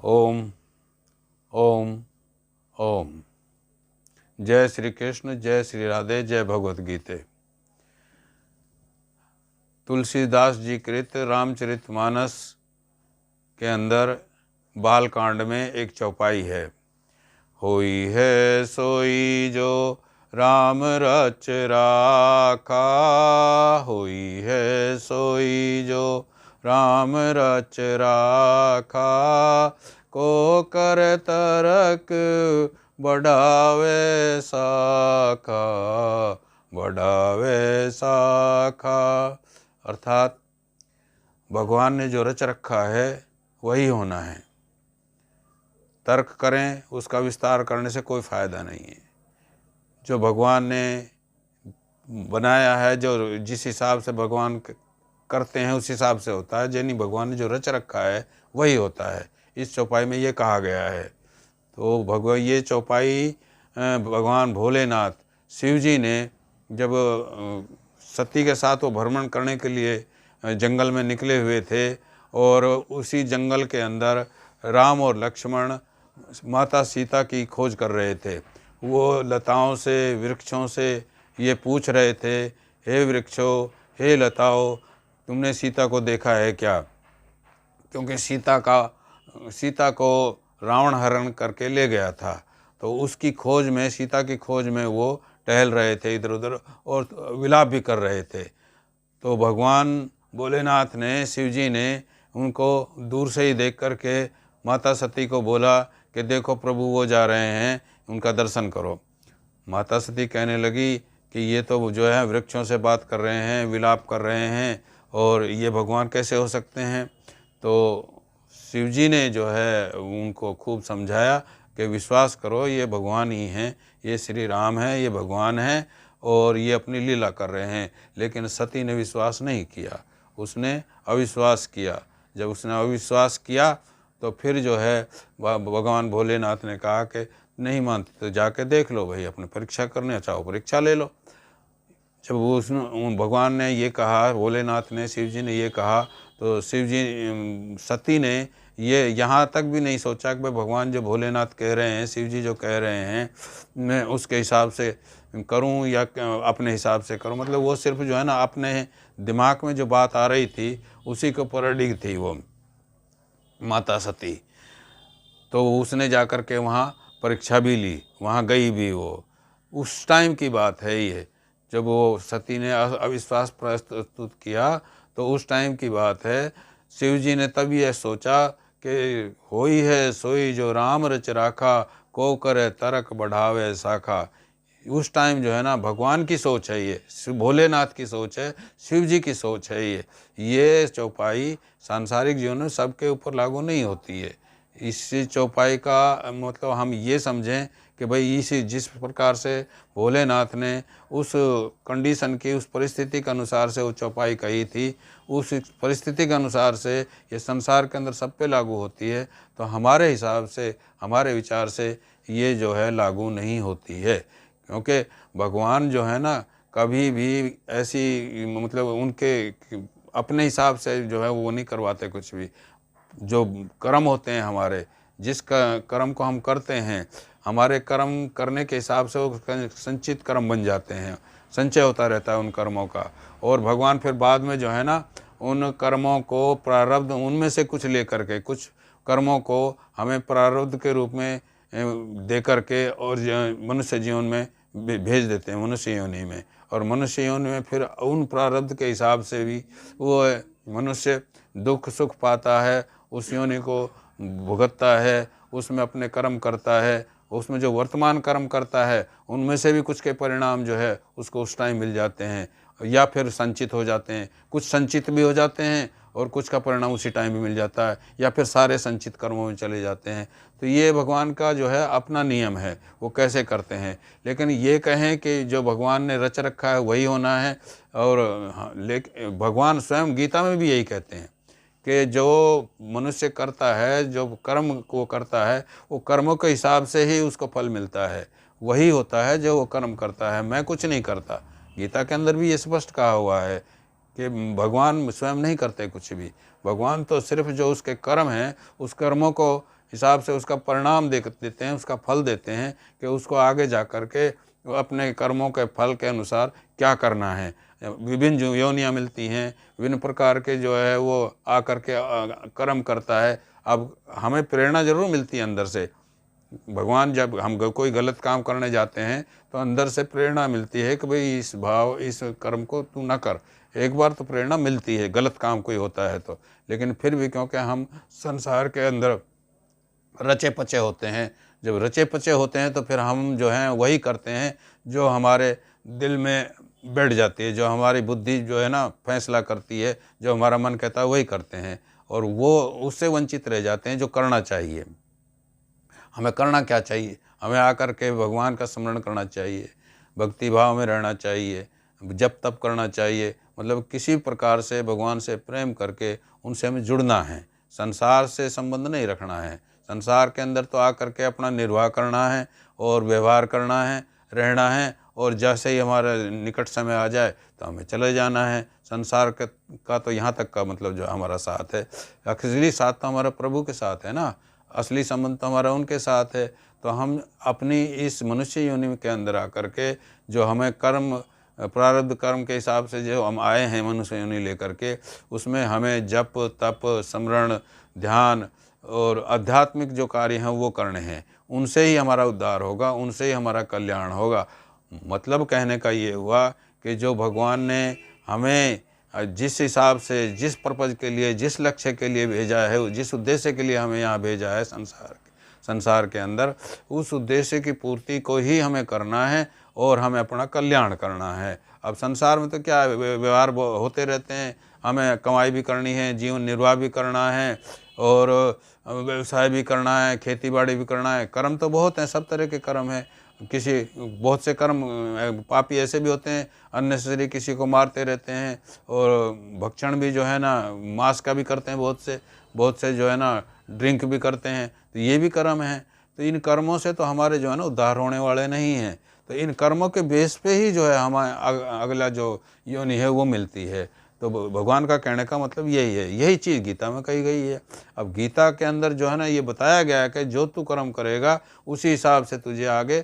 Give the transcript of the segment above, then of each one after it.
ओम ओम ओम। जय श्री कृष्ण, जय श्री राधे, जय भगवत गीते। तुलसीदास जी कृत रामचरितमानस के अंदर बालकांड में एक चौपाई है। होई है सोई जो राम रच राखा, होई है सोई जो राम रच राखा, को कर तरक बढ़ावे साखा, बढ़ावे साखा। अर्थात भगवान ने जो रच रखा है वही होना है। तर्क करें, उसका विस्तार करने से कोई फ़ायदा नहीं है। जो भगवान ने बनाया है, जो जिस हिसाब से भगवान करते हैं उस हिसाब से होता है। यानी भगवान ने जो रच रखा है वही होता है। इस चौपाई में ये कहा गया है। तो ये चौपाई भगवान भोलेनाथ शिव जी ने जब सती के साथ वो भ्रमण करने के लिए जंगल में निकले हुए थे और उसी जंगल के अंदर राम और लक्ष्मण माता सीता की खोज कर रहे थे। वो लताओं से, वृक्षों से ये पूछ रहे थे, हे वृक्षों, हे लताओं, तुमने सीता को देखा है क्या? क्योंकि सीता को रावण हरण करके ले गया था। तो उसकी खोज में, सीता की खोज में वो टहल रहे थे इधर उधर और विलाप भी कर रहे थे। तो भगवान भोलेनाथ ने, शिव जी ने उनको दूर से ही देख करके माता सती को बोला कि देखो प्रभु वो जा रहे हैं, उनका दर्शन करो। माता सती कहने लगी कि ये तो जो है वृक्षों से बात कर रहे हैं, विलाप कर रहे हैं, और ये भगवान कैसे हो सकते हैं? तो शिव जी ने जो है उनको खूब समझाया कि विश्वास करो, ये भगवान ही हैं, ये श्री राम हैं, ये भगवान हैं और ये अपनी लीला कर रहे हैं। लेकिन सती ने विश्वास नहीं किया, उसने अविश्वास किया। जब उसने अविश्वास किया तो फिर जो है भगवान भोलेनाथ ने कहा कि नहीं मानते तो जाके देख लो भाई, अपनी परीक्षा करने चाहो परीक्षा ले लो। जब उसने भगवान ने ये कहा, भोलेनाथ ने, शिव जी ने ये कहा, तो शिव जी, सती ने ये यहाँ तक भी नहीं सोचा कि भाई भगवान जो भोलेनाथ कह रहे हैं, शिव जी जो कह रहे हैं, मैं उसके हिसाब से करूं या अपने हिसाब से करूं। मतलब वो सिर्फ जो है ना अपने दिमाग में जो बात आ रही थी उसी के ऊपर अड़ी थी वो माता सती। तो उसने जाकर के वहाँ परीक्षा भी ली, वहाँ गई भी वो। उस टाइम की बात है ये, जब वो सती ने अविश्वास प्रस्तुत किया तो उस टाइम की बात है। शिव जी ने तब यह सोचा कि होई है सोई जो राम रच राखा, को करे तरक बढ़ावे साखा। उस टाइम जो है ना भगवान की सोच है, ये भोलेनाथ की सोच है, शिव जी की सोच है। ये चौपाई सांसारिक जीवन में सबके ऊपर लागू नहीं होती है। इस चौपाई का मतलब हम ये समझें कि भाई जिस प्रकार से भोलेनाथ ने उस कंडीशन की, उस परिस्थिति के अनुसार से वो चौपाई कही थी, उस परिस्थिति के अनुसार से ये संसार के अंदर सब पे लागू होती है। तो हमारे हिसाब से, हमारे विचार से ये जो है लागू नहीं होती है। क्योंकि भगवान जो है ना कभी भी ऐसी मतलब उनके अपने हिसाब से जो है वो नहीं करवाते कुछ भी। जो कर्म होते हैं हमारे, जिस कर्म को हम करते हैं, हमारे कर्म करने के हिसाब से वो संचित कर्म बन जाते हैं, संचय होता रहता है उन कर्मों का। और भगवान फिर बाद में जो है ना उन कर्मों को प्रारब्ध उनमें से कुछ ले करके, कुछ कर्मों को हमें प्रारब्ध के रूप में दे करके और मनुष्य जीवन में भेज देते हैं, मनुष्य योनि में। और मनुष्य योनि में फिर उन प्रारब्ध के हिसाब से भी वो मनुष्य दुख सुख पाता है, उस योनि को भुगतता है, उसमें अपने कर्म करता है। उसमें जो वर्तमान कर्म करता है उनमें से भी कुछ के परिणाम जो है उसको उस टाइम मिल जाते हैं या फिर संचित हो जाते हैं। कुछ संचित भी हो जाते हैं और कुछ का परिणाम उसी टाइम भी मिल जाता है, या फिर सारे संचित कर्मों में चले जाते हैं। तो ये भगवान का जो है अपना नियम है, वो कैसे करते हैं। लेकिन ये कहें कि जो भगवान ने रच रखा है वही होना है, और लेकिन भगवान स्वयं गीता में भी यही कहते हैं कि जो मनुष्य करता है, जो कर्म को करता है, वो कर्मों के हिसाब से ही उसको फल मिलता है। वही होता है जो वो कर्म करता है, मैं कुछ नहीं करता। गीता के अंदर भी ये स्पष्ट कहा हुआ है कि भगवान स्वयं नहीं करते कुछ भी। भगवान तो सिर्फ जो उसके कर्म हैं उस कर्मों को हिसाब से उसका परिणाम देते हैं, उसका फल देते हैं कि उसको आगे जा कर के अपने कर्मों के फल के अनुसार क्या करना है। विभिन्न जो योनियाँ मिलती हैं, विभिन्न प्रकार के जो है वो आकर के कर्म करता है। अब हमें प्रेरणा ज़रूर मिलती है अंदर से। भगवान जब हम कोई गलत काम करने जाते हैं तो अंदर से प्रेरणा मिलती है कि भाई इस कर्म को तू ना कर। एक बार तो प्रेरणा मिलती है गलत काम कोई होता है तो, लेकिन फिर भी क्योंकि हम संसार के अंदर रचे पचे होते हैं, जब रचे पचे होते हैं तो फिर हम जो हैं वही करते हैं जो हमारे दिल में बैठ जाती है, जो हमारी बुद्धि जो है ना फैसला करती है, जो हमारा मन कहता है वही करते हैं, और वो उससे वंचित रह जाते हैं जो करना चाहिए। हमें करना क्या चाहिए? हमें आकर के भगवान का स्मरण करना चाहिए, भक्ति भाव में रहना चाहिए, जप तप करना चाहिए, मतलब किसी प्रकार से भगवान से प्रेम करके उनसे हमें जुड़ना है। संसार से संबंध नहीं रखना है। संसार के अंदर तो आकर के अपना निर्वाह करना है और व्यवहार करना है, रहना है, और जैसे ही हमारा निकट समय आ जाए तो हमें चले जाना है। संसार का तो यहाँ तक का मतलब जो हमारा साथ है, असली साथ तो हमारा प्रभु के साथ है ना, असली संबंध तो हमारा उनके साथ है। तो हम अपनी इस मनुष्य योनि के अंदर आकर के जो हमें कर्म प्रारब्ध कर्म के हिसाब से जो हम आए हैं मनुष्य योनि लेकर के, उसमें हमें जप तप स्मरण ध्यान और आध्यात्मिक जो कार्य हैं वो करने हैं। उनसे ही हमारा उद्धार होगा, उनसे ही हमारा कल्याण होगा। मतलब कहने का ये हुआ कि जो भगवान ने हमें जिस हिसाब से, जिस पर्पज़ के लिए, जिस लक्ष्य के लिए भेजा है, जिस उद्देश्य के लिए हमें यहाँ भेजा है संसार के अंदर, उस उद्देश्य की पूर्ति को ही हमें करना है और हमें अपना कल्याण करना है। अब संसार में तो क्या व्यवहार होते रहते हैं, हमें कमाई भी करनी है, जीवन निर्वाह भी करना है, और व्यवसाय भी करना है, खेती बाड़ी भी करना है। कर्म तो बहुत हैं, सब तरह के कर्म हैं। बहुत से कर्म पापी ऐसे भी होते हैं, अननेसेसरी किसी को मारते रहते हैं, और भक्षण भी जो है ना मांस का भी करते हैं, बहुत से जो है ना ड्रिंक भी करते हैं, तो ये भी कर्म हैं। तो इन कर्मों से तो हमारे जो है ना उद्धार होने वाले नहीं हैं। तो इन कर्मों के बेस पे ही जो है हमारे अगला जो योनि है वो मिलती है। तो भगवान का कहने का मतलब यही है, यही चीज़ गीता में कही गई है। अब गीता के अंदर जो है ना ये बताया गया है कि जो तू कर्म करेगा उसी हिसाब से तुझे आगे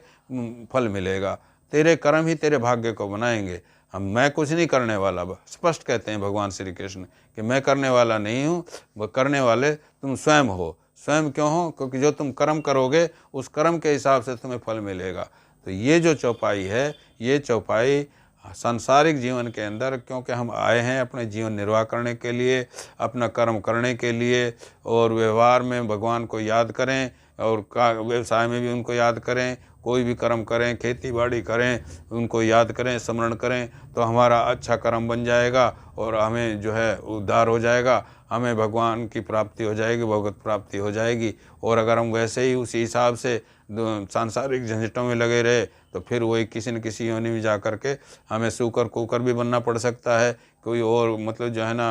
फल मिलेगा। तेरे कर्म ही तेरे भाग्य को बनाएंगे। मैं कुछ नहीं करने वाला, स्पष्ट कहते हैं भगवान श्री कृष्ण कि मैं करने वाला नहीं हूँ, वह करने वाले तुम स्वयं हो। स्वयं क्यों हो? क्योंकि जो तुम कर्म करोगे उस कर्म के हिसाब से तुम्हें फल मिलेगा। तो ये जो चौपाई है, ये चौपाई सांसारिक जीवन के अंदर, क्योंकि हम आए हैं अपने जीवन निर्वाह करने के लिए, अपना कर्म करने के लिए, और व्यवहार में भगवान को याद करें, और व्यवसाय में भी उनको याद करें, कोई भी कर्म करें, खेती बाड़ी करें, उनको याद करें, स्मरण करें, तो हमारा अच्छा कर्म बन जाएगा और हमें जो है उद्धार हो जाएगा, हमें भगवान की प्राप्ति हो जाएगी, भगवत प्राप्ति हो जाएगी। और अगर हम वैसे ही उसी हिसाब से सांसारिक झंझटों में लगे रहे तो फिर वही किसी न किसी योनि में जा कर के हमें सूकर कुकर भी बनना पड़ सकता है, कोई और मतलब जो है ना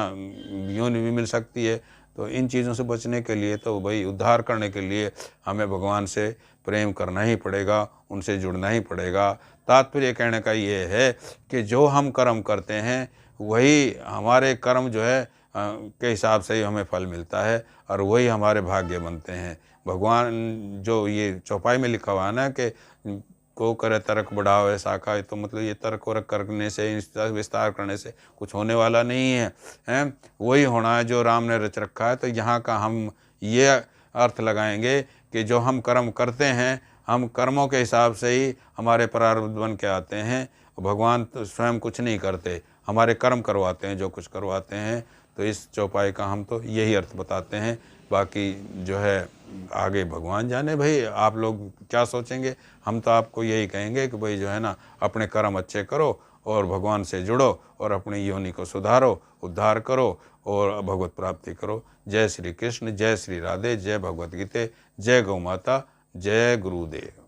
योनि भी मिल सकती है। तो इन चीज़ों से बचने के लिए तो भाई उद्धार करने के लिए हमें भगवान से प्रेम करना ही पड़ेगा, उनसे जुड़ना ही पड़ेगा। तात्पर्य कहने का ये है कि जो हम कर्म करते हैं वही हमारे कर्म जो है के हिसाब से ही हमें फल मिलता है, और वही हमारे भाग्य बनते हैं। भगवान जो ये चौपाई में लिखा हुआ है ना कि को करे तर्क बढ़ाओ ऐसा का, तो मतलब ये तर्क वर्क करने से, विस्तार करने से कुछ होने वाला नहीं है, हैं? वही होना है जो राम ने रच रखा है। तो यहाँ का हम ये अर्थ लगाएंगे कि जो हम कर्म करते हैं, हम कर्मों के हिसाब से ही हमारे प्रारब्ध बन के आते हैं। भगवान तो स्वयं कुछ नहीं करते, हमारे कर्म करवाते हैं जो कुछ करवाते हैं। तो इस चौपाई का हम तो यही अर्थ बताते हैं। बाकी जो है आगे भगवान जाने भाई, आप लोग क्या सोचेंगे। हम तो आपको यही कहेंगे कि भाई जो है ना अपने कर्म अच्छे करो और भगवान से जुड़ो और अपनी योनि को सुधारो, उद्धार करो और भगवत प्राप्ति करो। जय श्री कृष्ण, जय श्री राधे, जय भगवत गीते, जय गौ माता, जय गुरुदेव।